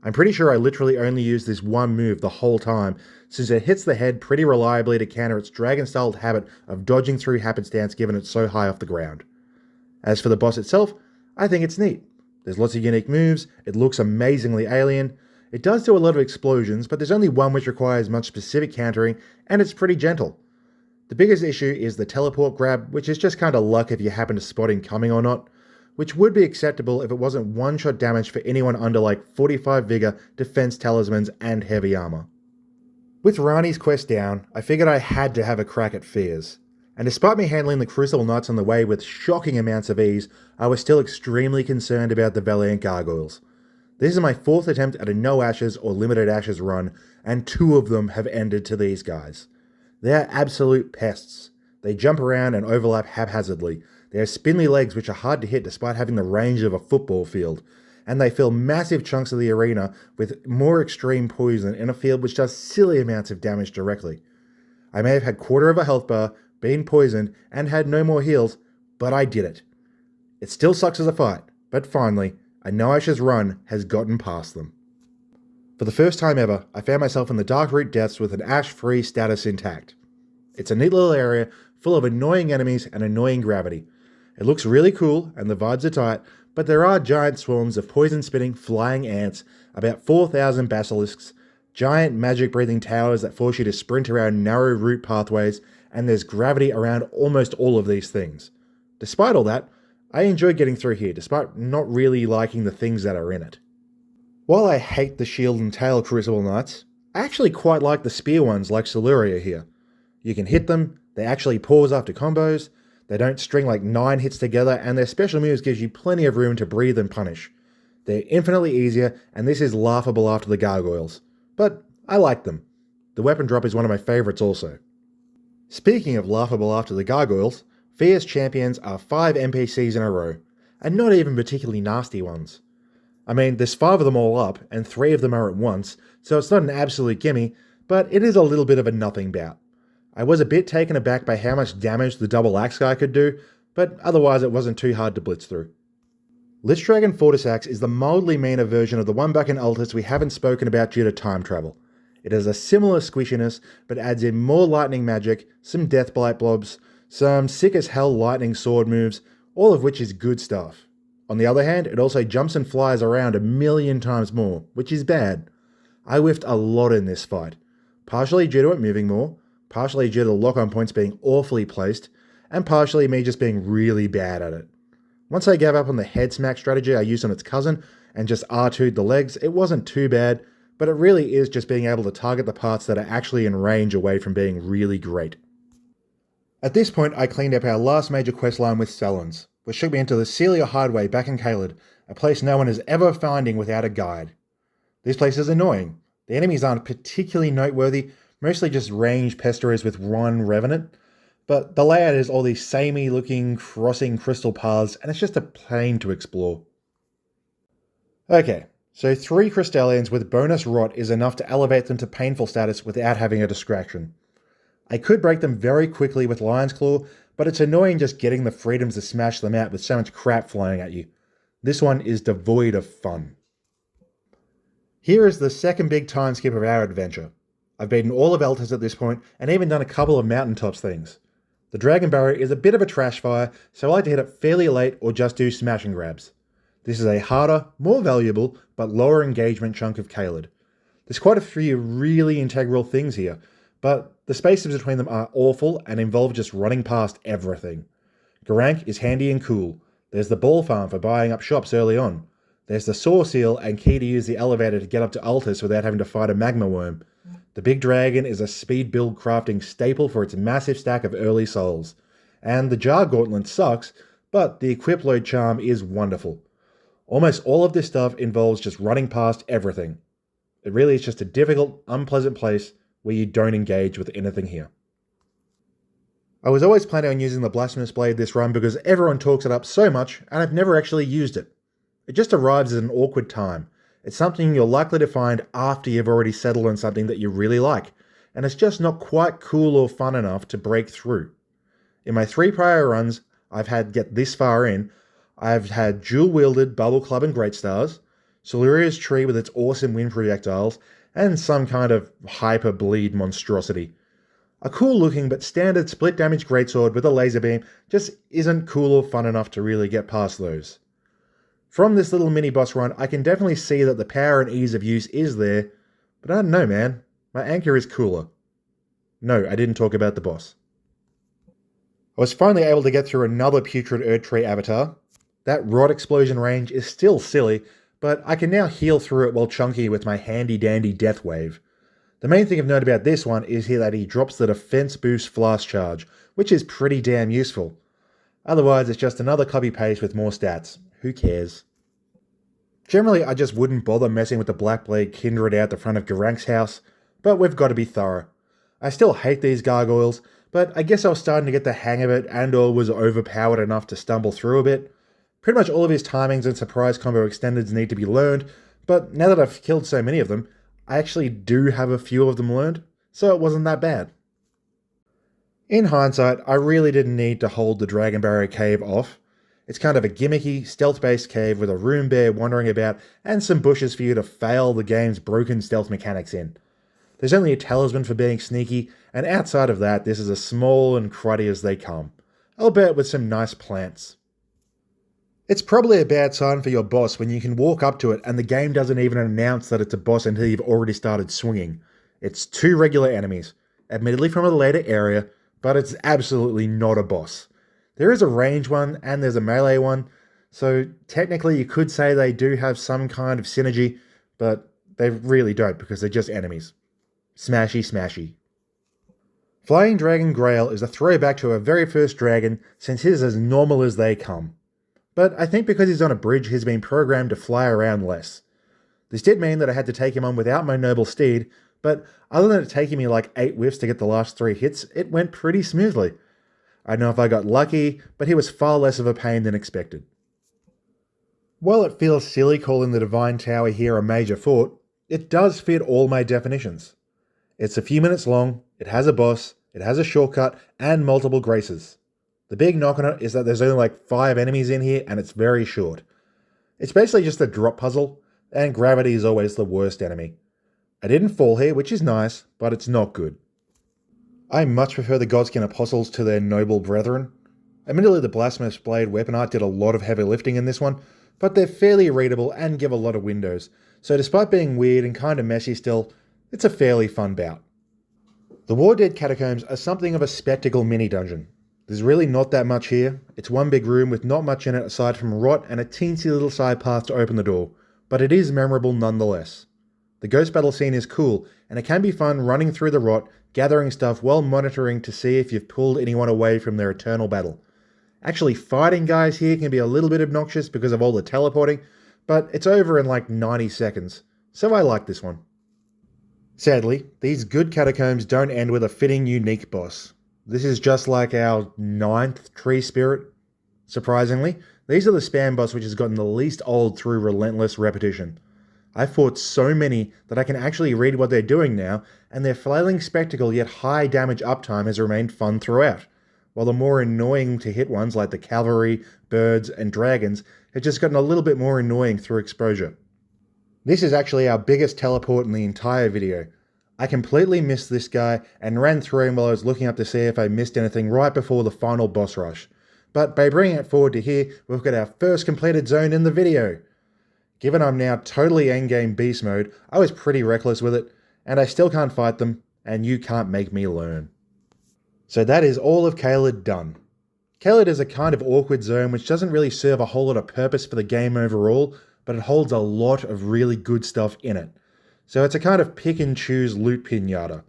I'm pretty sure I literally only used this one move the whole time, since it hits the head pretty reliably to counter its dragon-styled habit of dodging through happenstance given it's so high off the ground. As for the boss itself, I think it's neat. There's lots of unique moves, it looks amazingly alien, it does do a lot of explosions, but there's only one which requires much specific countering, and it's pretty gentle. The biggest issue is the teleport grab, which is just kinda luck if you happen to spot him coming or not, which would be acceptable if it wasn't one-shot damage for anyone under like 45 vigor, defense talismans, and heavy armor. With Rani's quest down, I figured I had to have a crack at Fears. And despite me handling the Crucible Knights on the way with shocking amounts of ease, I was still extremely concerned about the Valiant Gargoyles. This is my 4th attempt at a no ashes or limited ashes run, and 2 of them have ended to these guys. They are absolute pests. They jump around and overlap haphazardly. They have spindly legs which are hard to hit despite having the range of a football field. And they fill massive chunks of the arena with more extreme poison in a field which does silly amounts of damage directly. I may have had quarter of a health bar, been poisoned, and had no more heals, but I did it. It still sucks as a fight, but finally, a no ashes run has gotten past them. For the first time ever, I found myself in the Darkroot Depths with an ash-free status intact. It's a neat little area full of annoying enemies and annoying gravity. It looks really cool and the vibes are tight, but there are giant swarms of poison-spitting flying ants, about 4,000 basilisks, giant magic-breathing towers that force you to sprint around narrow route pathways, and there's gravity around almost all of these things. Despite all that, I enjoy getting through here, despite not really liking the things that are in it. While I hate the shield and tail Crucible Knights, I actually quite like the spear ones like Liurnia here. You can hit them, they actually pause after combos, they don't string like 9 hits together, and their special moves gives you plenty of room to breathe and punish. They're infinitely easier, and this is laughable after the gargoyles. But I like them. The weapon drop is one of my favourites also. Speaking of laughable after the gargoyles, Fear's champions are 5 NPCs in a row, and not even particularly nasty ones. I mean, there's 5 of them all up, and 3 of them are at once, so it's not an absolute gimme, but it is a little bit of a nothing bout. I was a bit taken aback by how much damage the double axe guy could do, but otherwise it wasn't too hard to blitz through. Lich Dragon Fortis Axe is the mildly meaner version of the one back in Altus we haven't spoken about due to time travel. It has a similar squishiness, but adds in more lightning magic, some deathblight blobs, some sick as hell lightning sword moves, all of which is good stuff. On the other hand, it also jumps and flies around a million times more, which is bad. I whiffed a lot in this fight, partially due to it moving more, partially due to the lock-on points being awfully placed, and partially me just being really bad at it. Once I gave up on the head smack strategy I used on its cousin, and just R2'd the legs, it wasn't too bad, but it really is just being able to target the parts that are actually in range away from being really great. At this point, I cleaned up our last major quest line with Selens, which took me into the Celia Hideaway back in Caelid, a place no one is ever finding without a guide. This place is annoying. The enemies aren't particularly noteworthy, mostly just ranged pesterers with one revenant, but the layout is all these samey looking crossing crystal paths, and it's just a pain to explore. Okay, so 3 Crystallians with bonus rot is enough to elevate them to painful status without having a distraction. I could break them very quickly with Lion's Claw, but it's annoying just getting the freedoms to smash them out with so much crap flying at you. This one is devoid of fun. Here is the second big time skip of our adventure. I've beaten all of Altus at this point, and even done a couple of mountaintops things. The Dragon Barrow is a bit of a trash fire, so I like to hit it fairly late or just do smash and grabs. This is a harder, more valuable, but lower engagement chunk of Caelid. There's quite a few really integral things here, but the spaces between them are awful and involve just running past everything. Garank is handy and cool. There's the ball farm for buying up shops early on. There's the saw seal and key to use the elevator to get up to Altus without having to fight a magma worm. The big dragon is a speed build crafting staple for its massive stack of early souls. And the jar gauntlet sucks, but the equip load charm is wonderful. Almost all of this stuff involves just running past everything. It really is just a difficult, unpleasant place where you don't engage with anything here. I was always planning on using the Blasphemous Blade this run because everyone talks it up so much and I've never actually used it. It just arrives at an awkward time. It's something you're likely to find after you've already settled on something that you really like, and it's just not quite cool or fun enough to break through. In my 3 prior runs I've had get this far in, I've had dual-wielded Bubble Club and Great Stars, Siluria's Tree with its awesome wind projectiles, and some kind of hyper-bleed monstrosity. A cool-looking but standard split-damage greatsword with a laser beam just isn't cool or fun enough to really get past those. From this little mini-boss run, I can definitely see that the power and ease of use is there, but I don't know, man. My anchor is cooler. No, I didn't talk about the boss. I was finally able to get through another putrid Erdtree avatar. That rod explosion range is still silly, but I can now heal through it while chunky with my handy-dandy death wave. The main thing of note about this one is here that he drops the defense boost flask charge, which is pretty damn useful. Otherwise, it's just another copy paste with more stats. Who cares? Generally, I just wouldn't bother messing with the Blackblade Kindred out the front of Gerank's house, but we've got to be thorough. I still hate these gargoyles, but I guess I was starting to get the hang of it and/or was overpowered enough to stumble through a bit. Pretty much all of his timings and surprise combo extendeds need to be learned, but now that I've killed so many of them, I actually do have a few of them learned, so it wasn't that bad. In hindsight, I really didn't need to hold the Dragon Barrier cave off. It's kind of a gimmicky, stealth-based cave with a rune bear wandering about and some bushes for you to fail the game's broken stealth mechanics in. There's only a talisman for being sneaky, and outside of that, this is as small and cruddy as they come, albeit with some nice plants. It's probably a bad sign for your boss when you can walk up to it and the game doesn't even announce that it's a boss until you've already started swinging. It's 2 regular enemies, admittedly from a later area, but it's absolutely not a boss. There is a range one and there's a melee one, so technically you could say they do have some kind of synergy, but they really don't because they're just enemies. Smashy smashy. Flying Dragon Grail is a throwback to our very first dragon since he's as normal as they come. But I think because he's on a bridge, he's been programmed to fly around less. This did mean that I had to take him on without my noble steed, but other than it taking me like 8 whiffs to get the last 3 hits, it went pretty smoothly. I don't know if I got lucky, but he was far less of a pain than expected. While it feels silly calling the Divine Tower here a major fort, it does fit all my definitions. It's a few minutes long, it has a boss, it has a shortcut, and multiple graces. The big knock on it is that there's only like 5 enemies in here and it's very short. It's basically just a drop puzzle, and gravity is always the worst enemy. I didn't fall here, which is nice, but it's not good. I much prefer the Godskin Apostles to their noble brethren. Admittedly, the Blasphemous Blade weapon art did a lot of heavy lifting in this one, but they're fairly readable and give a lot of windows, so despite being weird and kind of messy still, it's a fairly fun bout. The War Dead Catacombs are something of a spectacle mini-dungeon. There's really not that much here. It's one big room with not much in it aside from rot and a teensy little side path to open the door, but it is memorable nonetheless. The ghost battle scene is cool, and it can be fun running through the rot, gathering stuff while monitoring to see if you've pulled anyone away from their eternal battle. Actually fighting guys here can be a little bit obnoxious because of all the teleporting, but it's over in like 90 seconds, so I like this one. Sadly, these good catacombs don't end with a fitting unique boss. This is just like our 9th tree spirit. Surprisingly, these are the spam boss which has gotten the least old through relentless repetition. I've fought so many that I can actually read what they're doing now, and their flailing spectacle yet high damage uptime has remained fun throughout, while the more annoying to hit ones like the cavalry, birds, and dragons have just gotten a little bit more annoying through exposure. This is actually our biggest teleport in the entire video. I completely missed this guy and ran through him while I was looking up to see if I missed anything right before the final boss rush. But by bringing it forward to here, we've got our first completed zone in the video. Given I'm now totally endgame beast mode, I was pretty reckless with it, and I still can't fight them, and you can't make me learn. So that is all of Caelid done. Caelid is a kind of awkward zone which doesn't really serve a whole lot of purpose for the game overall, but it holds a lot of really good stuff in it. So it's a kind of pick and choose loot pinata.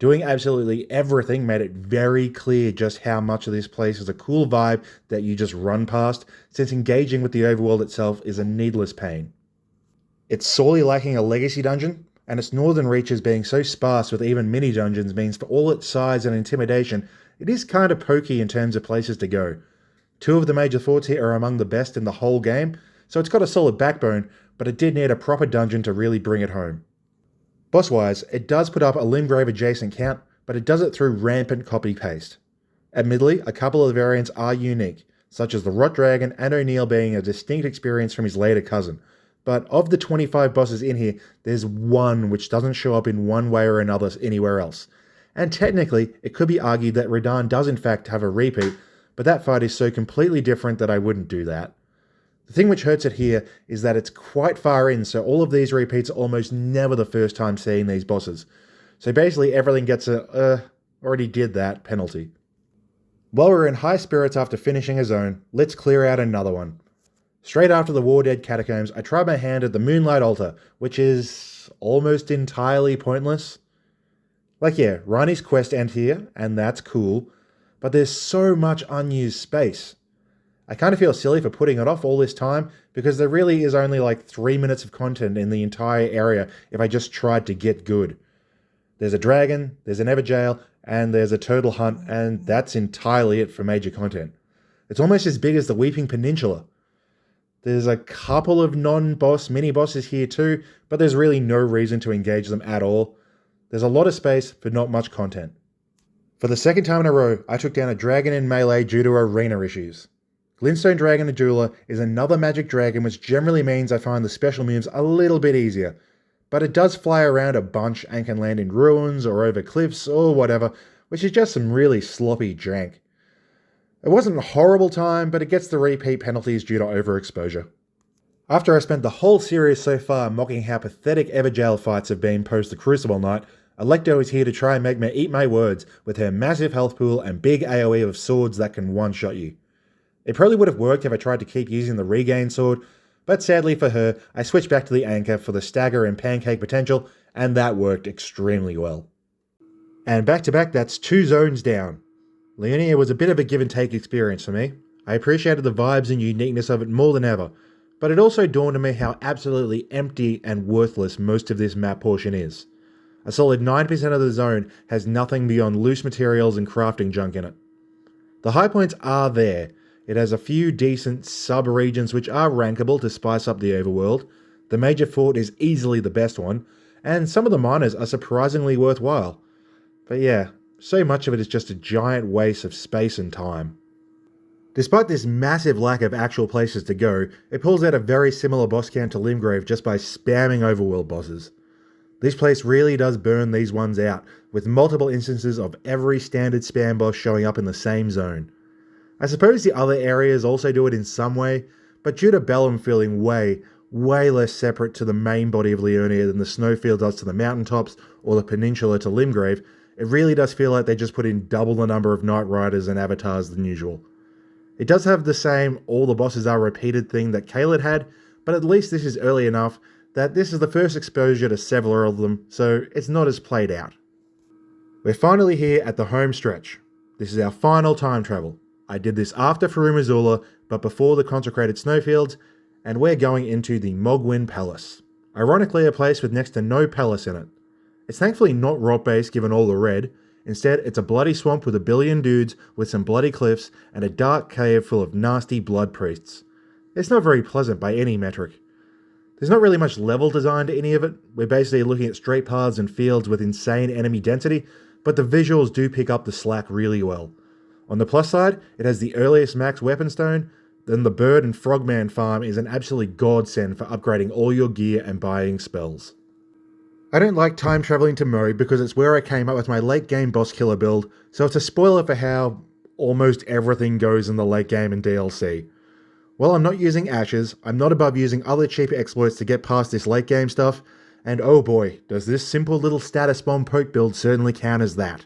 Doing absolutely everything made it very clear just how much of this place is a cool vibe that you just run past, since engaging with the overworld itself is a needless pain. It's sorely lacking a legacy dungeon, and its northern reaches being so sparse with even mini dungeons means for all its size and intimidation, it is kind of pokey in terms of places to go. 2 of the major forts here are among the best in the whole game, so it's got a solid backbone, but it did need a proper dungeon to really bring it home. Boss-wise, it does put up a Limgrave adjacent count, but it does it through rampant copy-paste. Admittedly, a couple of the variants are unique, such as the Rot Dragon and O'Neill being a distinct experience from his later cousin, but of the 25 bosses in here, there's one which doesn't show up in one way or another anywhere else. And technically, it could be argued that Radahn does in fact have a repeat, but that fight is so completely different that I wouldn't do that. The thing which hurts it here is that it's quite far in, so all of these repeats are almost never the first time seeing these bosses. So basically everything gets a, already did that penalty. While we're in high spirits after finishing a zone, let's clear out another one. Straight after the War Dead Catacombs, I tried my hand at the Moonlight Altar, which is almost entirely pointless. Like yeah, Rani's quest end here, and that's cool, but there's so much unused space. I kind of feel silly for putting it off all this time because there really is only like 3 minutes of content in the entire area if I just tried to get good. There's a dragon, there's an Everjail, and there's a turtle hunt, and that's entirely it for major content. It's almost as big as the Weeping Peninsula. There's a couple of non-boss mini-bosses here too, but there's really no reason to engage them at all. There's a lot of space for not much content. For the second time in a row, I took down a dragon in melee due to arena issues. Glintstone Dragon the Jeweler is another magic dragon, which generally means I find the special moves a little bit easier, but it does fly around a bunch and can land in ruins or over cliffs or whatever, which is just some really sloppy jank. It wasn't a horrible time, but it gets the repeat penalties due to overexposure. After I spent the whole series so far mocking how pathetic Everjail fights have been post the Crucible Knight, Alecto is here to try and make me eat my words with her massive health pool and big AoE of swords that can one-shot you. It probably would have worked if I tried to keep using the regain sword, but sadly for her, I switched back to the anchor for the stagger and pancake potential, and that worked extremely well. And back to back, that's 2 zones down. Liurnia was a bit of a give and take experience for me. I appreciated the vibes and uniqueness of it more than ever, but it also dawned on me how absolutely empty and worthless most of this map portion is. A solid 9% of the zone has nothing beyond loose materials and crafting junk in it. The high points are there. It has a few decent sub-regions which are rankable to spice up the overworld. The major fort is easily the best one, and some of the minors are surprisingly worthwhile. But yeah, so much of it is just a giant waste of space and time. Despite this massive lack of actual places to go, it pulls out a very similar boss count to Limgrave just by spamming overworld bosses. This place really does burn these ones out, with multiple instances of every standard spam boss showing up in the same zone. I suppose the other areas also do it in some way, but due to Bellum feeling way less separate to the main body of Liurnia than the snowfield does to the mountaintops or the peninsula to Limgrave, it really does feel like they just put in double the number of Knight Riders and avatars than usual. It does have the same all the bosses are repeated thing that Caelid had, but at least this is early enough that this is the first exposure to several of them, so it's not as played out. We're finally here at the home stretch. This is our final time travel. I did this after Farum Azula, but before the consecrated snowfields, and we're going into the Mogwyn Palace. Ironically, a place with next to no palace in it. It's thankfully not rock-based given all the red. Instead, it's a bloody swamp with a billion dudes, with some bloody cliffs, and a dark cave full of nasty blood priests. It's not very pleasant by any metric. There's not really much level design to any of it. We're basically looking at straight paths and fields with insane enemy density, but the visuals do pick up the slack really well. On the plus side, it has the earliest max weapon stone, then the bird and frogman farm is an absolute godsend for upgrading all your gear and buying spells. I don't like time travelling to Mo because it's where I came up with my late game boss killer build, so it's a spoiler for how almost everything goes in the late game and DLC. While I'm not using ashes, I'm not above using other cheap exploits to get past this late game stuff, and oh boy, does this simple little status bomb poke build certainly count as that.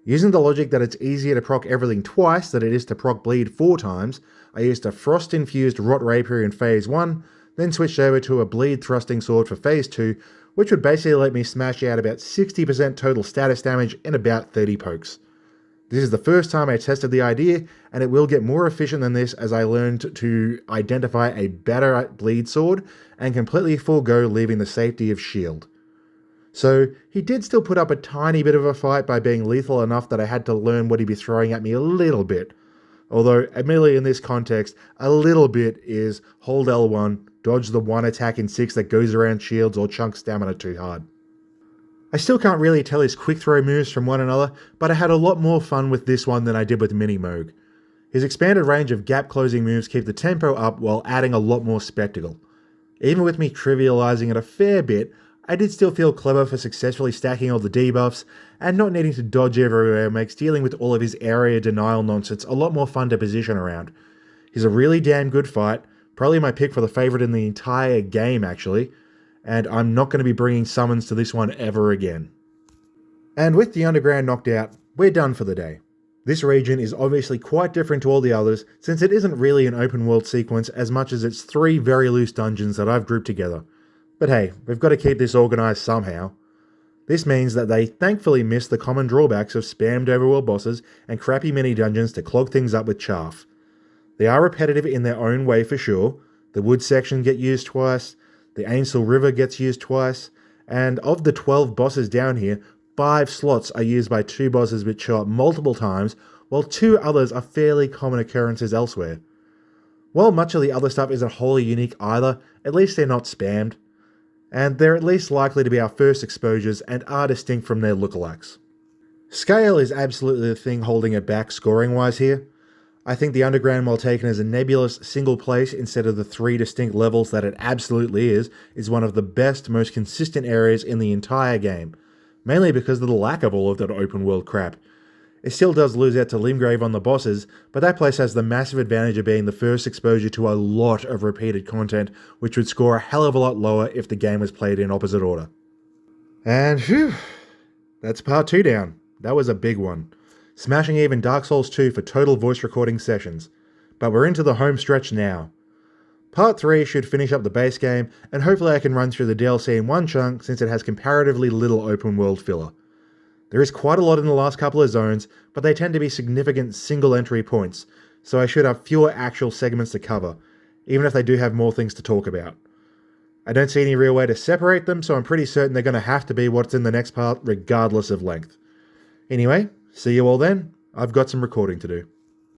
Using the logic that it's easier to proc everything twice than it is to proc bleed 4 times, I used a frost-infused rot rapier in phase 1, then switched over to a bleed thrusting sword for phase 2, which would basically let me smash out about 60% total status damage in about 30 pokes. This is the first time I tested the idea, and it will get more efficient than this as I learned to identify a better bleed sword and completely forego leaving the safety of shield. So he did still put up a tiny bit of a fight by being lethal enough that I had to learn what he'd be throwing at me a little bit. Although, admittedly in this context, a little bit is hold L1, dodge the one attack in 6 that goes around shields or chunk stamina too hard. I still can't really tell his quick throw moves from one another, but I had a lot more fun with this one than I did with Mini-Moog. His expanded range of gap closing moves keep the tempo up while adding a lot more spectacle. Even with me trivializing it a fair bit, I did still feel clever for successfully stacking all the debuffs, and not needing to dodge everywhere makes dealing with all of his area denial nonsense a lot more fun to position around. He's a really damn good fight, probably my pick for the favourite in the entire game actually, and I'm not going to be bringing summons to this one ever again. And with the underground knocked out, we're done for the day. This region is obviously quite different to all the others, since it isn't really an open world sequence as much as it's 3 very loose dungeons that I've grouped together. But hey, we've got to keep this organised somehow. This means that they thankfully miss the common drawbacks of spammed overworld bosses and crappy mini dungeons to clog things up with chaff. They are repetitive in their own way for sure. The wood section gets used twice, the Ainsel River gets used twice, and of the 12 bosses down here, 5 slots are used by 2 bosses which show up multiple times, while 2 others are fairly common occurrences elsewhere. While much of the other stuff isn't wholly unique either, at least they're not spammed, and they're at least likely to be our first exposures and are distinct from their lookalikes. Scale is absolutely the thing holding it back scoring-wise here. I think the Underground, while taken as a nebulous single place instead of the 3 distinct levels that it absolutely is one of the best, most consistent areas in the entire game, mainly because of the lack of all of that open world crap. It still does lose out to Limgrave on the bosses, but that place has the massive advantage of being the first exposure to a lot of repeated content, which would score a hell of a lot lower if the game was played in opposite order. And phew, that's part 2 down. That was a big one. Smashing even Dark Souls 2 for total voice recording sessions. But we're into the home stretch now. Part 3 should finish up the base game, and hopefully I can run through the DLC in one chunk since it has comparatively little open world filler. There is quite a lot in the last couple of zones, but they tend to be significant single entry points, so I should have fewer actual segments to cover, even if they do have more things to talk about. I don't see any real way to separate them, so I'm pretty certain they're going to have to be what's in the next part regardless of length. Anyway, see you all then. I've got some recording to do.